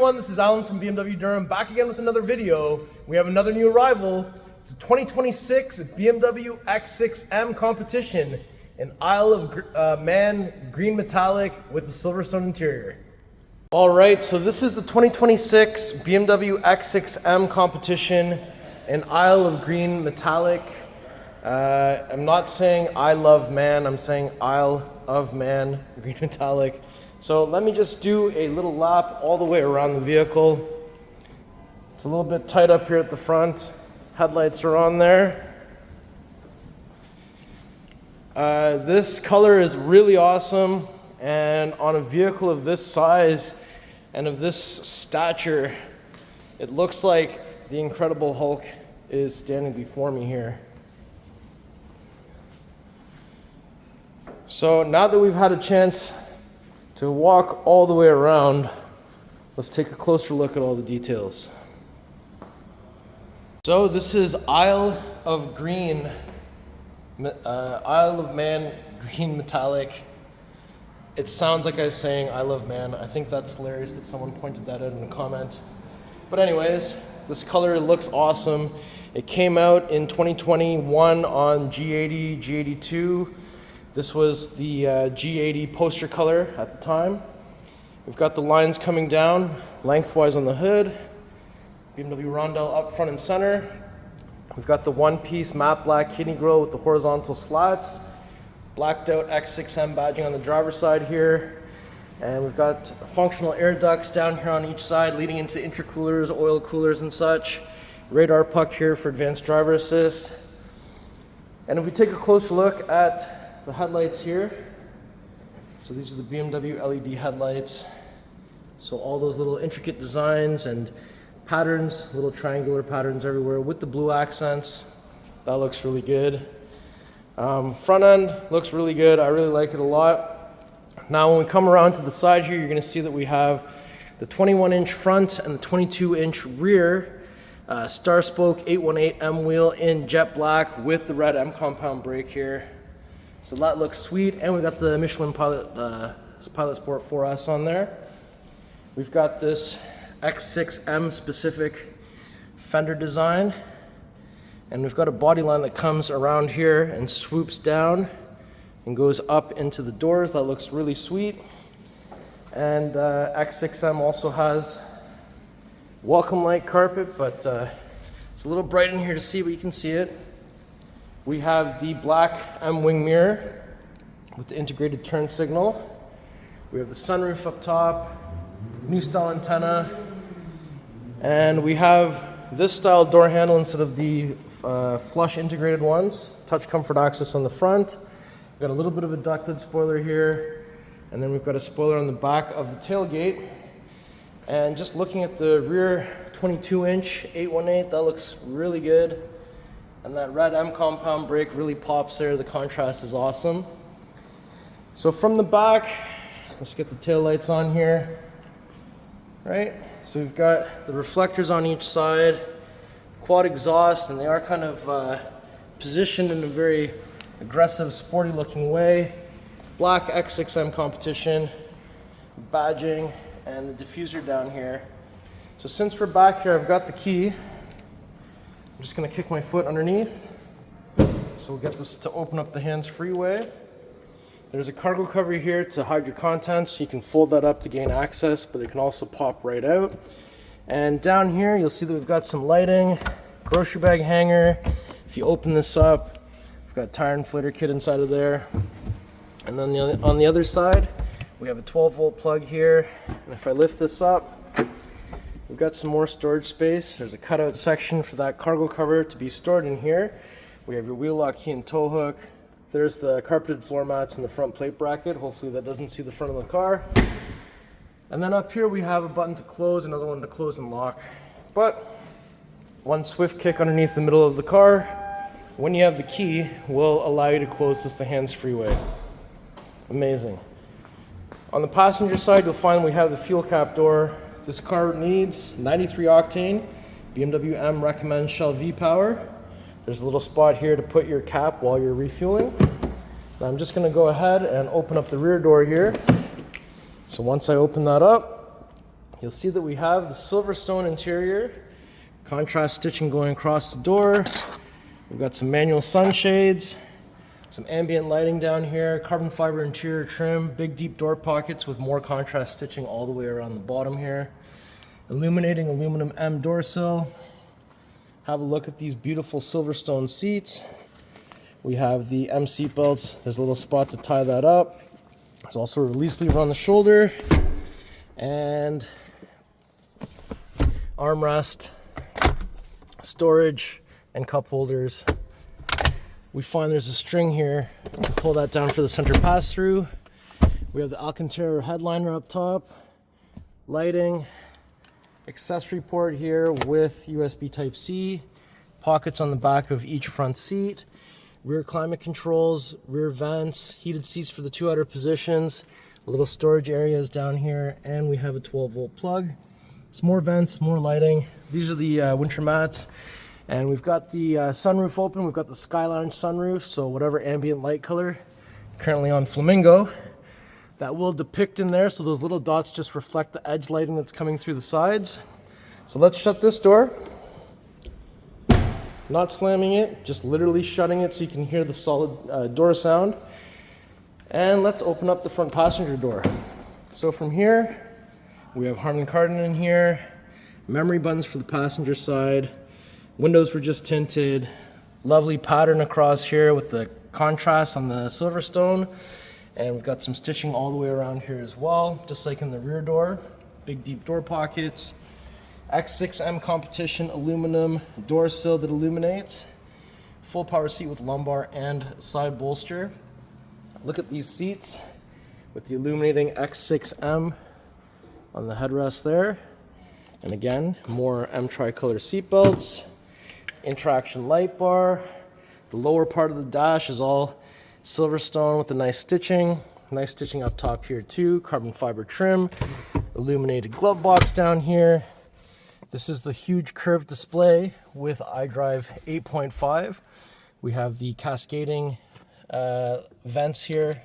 everyone, this is Alan from BMW Durham, back again with another video. We have another new arrival. It's a 2026 BMW X6 M Competition, an Isle of Man green metallic with the Silverstone interior. Alright, so this is the 2026 BMW X6 M Competition, an Isle of green metallic. I'm not saying I love man, I'm saying Isle of Man green metallic. So let me just do a little lap all the way around the vehicle. It's a little bit tight up here at the front. Headlights are on there. This color is really awesome, and on a vehicle of this size and of this stature, it looks like the Incredible Hulk is standing before me here. So now that we've had a chance to walk all the way around, let's take a closer look at all the details. So this is Isle of Man green metallic. It sounds like I was saying I love man. I think that's hilarious that someone pointed that out in a comment. But anyways, this color looks awesome. It came out in 2021 on G80, G82. This was the G80 poster color at the time. We've got the lines coming down lengthwise on the hood. BMW Rondell up front and center. We've got the one-piece matte black kidney grille with the horizontal slats. Blacked out X6M badging on the driver's side here. And we've got functional air ducts down here on each side leading into intercoolers, oil coolers and such. Radar puck here for advanced driver assist. And if we take a closer look at the headlights here, so these are the BMW LED headlights. So all those little intricate designs and patterns, little triangular patterns everywhere with the blue accents. That looks really good. Front end looks really good. I really like it a lot. Now when we come around to the side here, you're going to see that we have the 21-inch front and the 22-inch rear star spoke 818M wheel in jet black with the red M compound brake here. So that looks sweet, and we've got the Michelin Pilot Sport 4S on there. We've got this X6M specific fender design, and we've got a body line that comes around here and swoops down and goes up into the doors. That looks really sweet. And X6M also has welcome light carpet, but it's a little bright in here to see, but you can see it. We have the black M-wing mirror with the integrated turn signal. We have the sunroof up top, new style antenna, and we have this style door handle instead of the flush integrated ones. Touch comfort access on the front. We've got a little bit of a ducted spoiler here, and then we've got a spoiler on the back of the tailgate. And just looking at the rear 22-inch 818, that looks really good. And that red M compound brake really pops there. The contrast is awesome. So from the back, let's get the tail lights on here. Right? So we've got the reflectors on each side, quad exhaust, and they are kind of positioned in a very aggressive, sporty looking way. Black X6M Competition, badging, and the diffuser down here. So since we're back here, I've got the key. I'm just going to kick my foot underneath. So we'll get this to open up the hands-free way. There's a cargo cover here to hide your contents. You can fold that up to gain access, but it can also pop right out. And down here, you'll see that we've got some lighting, grocery bag hanger. If you open this up, we've got a tire inflator kit inside of there. And then on the other side, we have a 12-volt plug here. And if I lift this up, we've got some more storage space. There's a cutout section for that cargo cover to be stored in here. We have your wheel lock key and tow hook. There's the carpeted floor mats and the front plate bracket. Hopefully that doesn't see the front of the car. And then up here we have a button to close, another one to close and lock. But one swift kick underneath the middle of the car, when you have the key, will allow you to close this the hands-free way. Amazing. On the passenger side, you'll find we have the fuel cap door. This car needs 93 octane. BMW M recommends Shell V-Power. There's a little spot here to put your cap while you're refueling. Now I'm just going to go ahead and open up the rear door here. So once I open that up, You'll see that we have the Silverstone interior, contrast stitching going across the door. We've got some manual sunshades, some ambient lighting down here, carbon fiber interior trim, big deep door pockets with more contrast stitching all the way around the bottom here. Illuminating aluminum M door sill. Have a look at these beautiful Silverstone seats. We have the M seat belts. There's a little spot to tie that up. There's also a release lever on the shoulder and armrest, storage, and cup holders. We find there's a string here. You can pull that down for the center pass through. We have the Alcantara headliner up top, lighting, accessory port here with USB Type-C, pockets on the back of each front seat, rear climate controls, rear vents, heated seats for the 2 outer positions, little storage areas down here, and we have a 12-volt plug. Some more vents, more lighting. These are the winter mats. And we've got the sunroof open. We've got the Skyline sunroof, so whatever ambient light color, currently on Flamingo, that will depict in there, so those little dots just reflect the edge lighting that's coming through the sides. So let's shut this door. Not slamming it, just literally shutting it so you can hear the solid door sound. And let's open up the front passenger door. So from here, we have Harman Kardon in here, memory buttons for the passenger side. Windows were just tinted. Lovely pattern across here with the contrast on the Silverstone. And we've got some stitching all the way around here as well, just like in the rear door. Big deep door pockets. X6 M Competition aluminum door sill that illuminates. Full power seat with lumbar and side bolster. Look at these seats with the illuminating X6M on the headrest there. And again, more M tricolor seat belts. Interaction light bar. The lower part of the dash is all Silverstone with the nice stitching. Nice stitching up top here too. Carbon fiber trim. Illuminated glove box down here. This is the huge curved display with iDrive 8.5. We have the cascading vents here,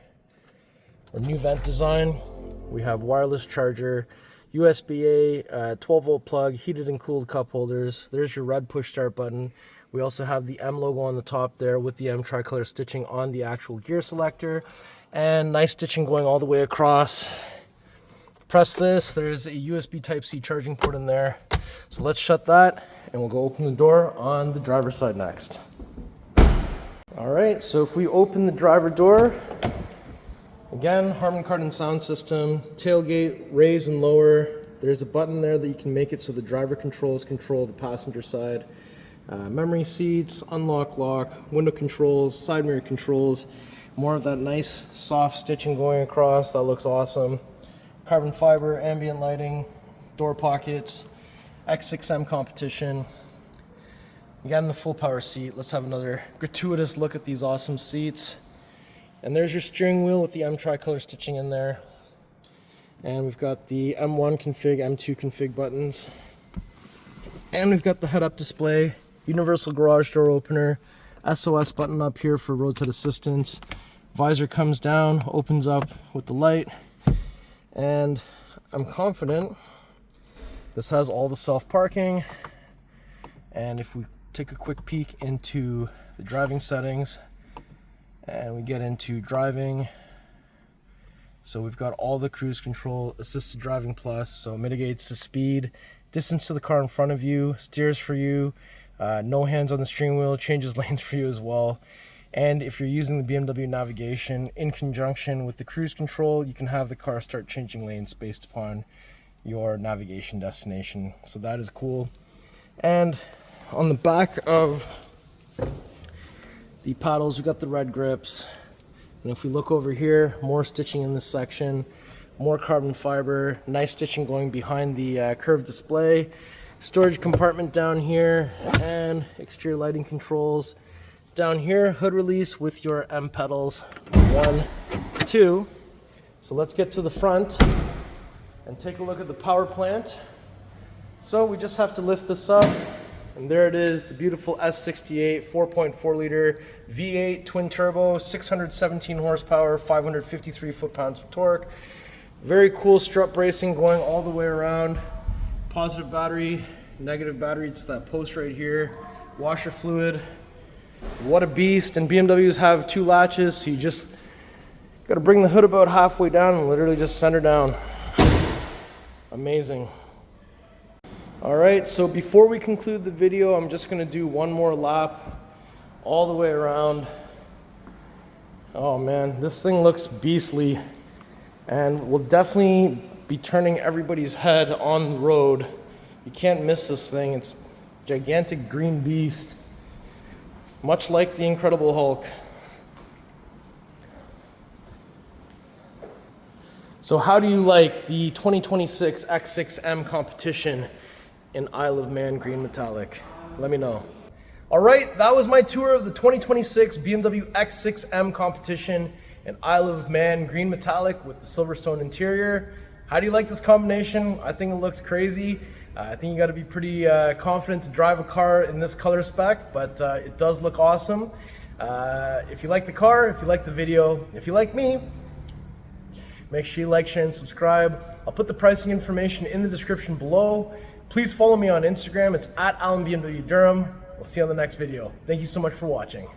or new vent design. We have wireless charger, USB-A, 12-volt plug, heated and cooled cup holders. There's your red push start button. We also have the M logo on the top there with the M tricolor stitching on the actual gear selector. And nice stitching going all the way across. Press this, there's a USB Type-C charging port in there. So let's shut that and we'll go open the door on the driver's side next. All right, so if we open the driver door, again, Harman Kardon sound system, tailgate, raise and lower. There's a button there that you can make it so the driver controls control the passenger side. Memory seats, unlock lock, window controls, side mirror controls. More of that nice soft stitching going across. That looks awesome. Carbon fiber, ambient lighting, door pockets, X6M Competition. Again, the full power seat. Let's have another gratuitous look at these awesome seats. And there's your steering wheel with the M tricolor stitching in there. And we've got the M1 config, M2 config buttons. And we've got the head-up display, universal garage door opener, SOS button up here for roadside assistance. Visor comes down, opens up with the light. And I'm confident this has all the self-parking. And if we take a quick peek into the driving settings, and we get into driving, so we've got all the cruise control, assisted driving plus, so it mitigates the speed, distance to the car in front of you, steers for you, no hands on the steering wheel, changes lanes for you as well. And if you're using the BMW navigation in conjunction with the cruise control, you can have the car start changing lanes based upon your navigation destination. So that is cool. And on the back of the paddles, we got the red grips. And if we look over here, more stitching in this section, more carbon fiber, nice stitching going behind the curved display, storage compartment down here, and exterior lighting controls. Down here, hood release with your M pedals, 1, 2. So let's get to the front and take a look at the power plant. So we just have to lift this up, and there it is, the beautiful S68 4.4 liter V8 twin turbo, 617 horsepower, 553 foot-pounds of torque. Very cool strut bracing going all the way around. Positive battery, negative battery, it's that post right here. Washer fluid. What a beast. And BMWs have 2 latches, so you just got to bring the hood about halfway down and literally just center down. Amazing. All right, so before we conclude the video, I'm just going to do one more lap all the way around. Oh man, this thing looks beastly and will definitely be turning everybody's head on the road. You can't miss this thing. It's a gigantic green beast, much like the Incredible Hulk. So how do you like the 2026 X6 M Competition in Isle of Man green metallic? Let me know. All right, that was my tour of the 2026 BMW X6 M Competition in Isle of Man green metallic with the Silverstone interior. How do you like this combination? I think it looks crazy. I think you got to be pretty confident to drive a car in this color spec, but it does look awesome. If you like the car, if you like the video, if you like me, make sure you like, share, and subscribe. I'll put the pricing information in the description below. Please follow me on Instagram. It's @AlanBMW Durham. We'll see you on the next video. Thank you so much for watching.